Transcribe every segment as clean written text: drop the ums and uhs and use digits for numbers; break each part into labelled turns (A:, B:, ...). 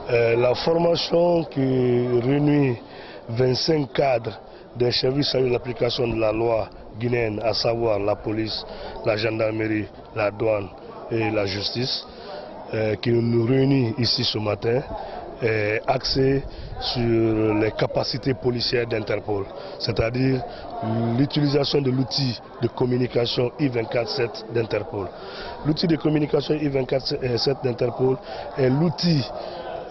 A: La formation qui réunit 25 cadres des services à l'application de la loi guinéenne, à savoir la police, la gendarmerie, la douane et la justice, qui nous réunit ici ce matin, est axée sur les capacités policières d'Interpol, c'est-à-dire l'utilisation de l'outil de communication I-24/7 d'Interpol. L'outil de communication I-24/7 d'Interpol est l'outil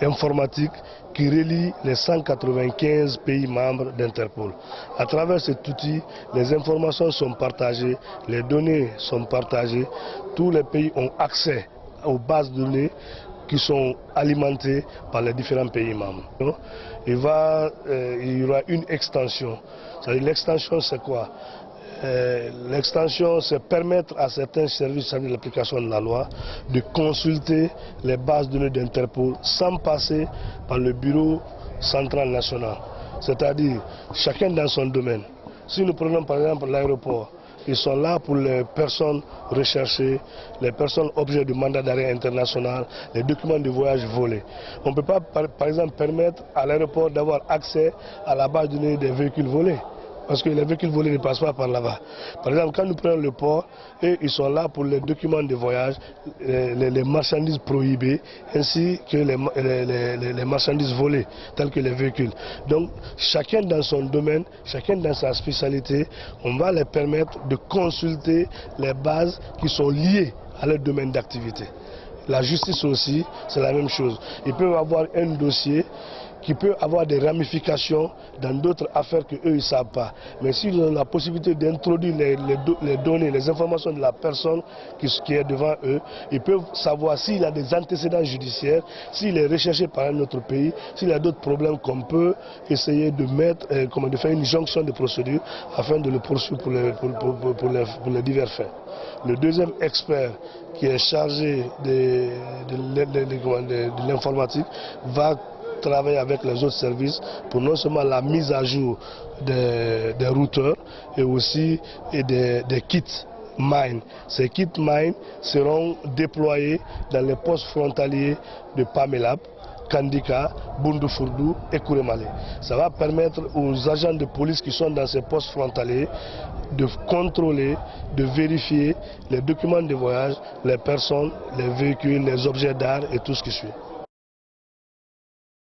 A: informatique qui relie les 195 pays membres d'Interpol. À travers cet outil, les informations sont partagées, les données sont partagées, tous les pays ont accès aux bases de données qui sont alimentées par les différents pays membres. Il y aura une extension. L'extension, c'est quoi? L'extension, c'est permettre à certains services de l'application de la loi de consulter les bases de données d'Interpol sans passer par le bureau central national. C'est-à-dire chacun dans son domaine. Si nous prenons par exemple l'aéroport, ils sont là pour les personnes recherchées, les personnes objets de mandat d'arrêt international, les documents de voyage volés. On ne peut pas par exemple permettre à l'aéroport d'avoir accès à la base de données des véhicules volés. Parce que les véhicules volés ne passent pas par là-bas. Par exemple, quand nous prenons le port, ils sont là pour les documents de voyage, les marchandises prohibées, ainsi que les marchandises volées, telles que les véhicules. Donc, chacun dans son domaine, chacun dans sa spécialité, on va les permettre de consulter les bases qui sont liées à leur domaine d'activité. La justice aussi, c'est la même chose. Ils peuvent avoir un dossier qui peut avoir des ramifications dans d'autres affaires qu'eux ne savent pas. Mais s'ils ont la possibilité d'introduire les données, les informations de la personne qui est devant eux, ils peuvent savoir s'il a des antécédents judiciaires, s'il est recherché par un autre pays, s'il y a d'autres problèmes qu'on peut essayer de mettre, de faire une jonction de procédure afin de le poursuivre pour les divers faits. Le deuxième expert qui est chargé de l'informatique va travailler avec les autres services pour non seulement la mise à jour des routeurs et aussi des kits Mine. Ces kits Mine seront déployés dans les postes frontaliers de Pamelap, Kandika, Bundufourdou et Kourémalé. Ça va permettre aux agents de police qui sont dans ces postes frontaliers de contrôler, de vérifier les documents de voyage, les personnes, les véhicules, les objets d'art et tout ce qui suit.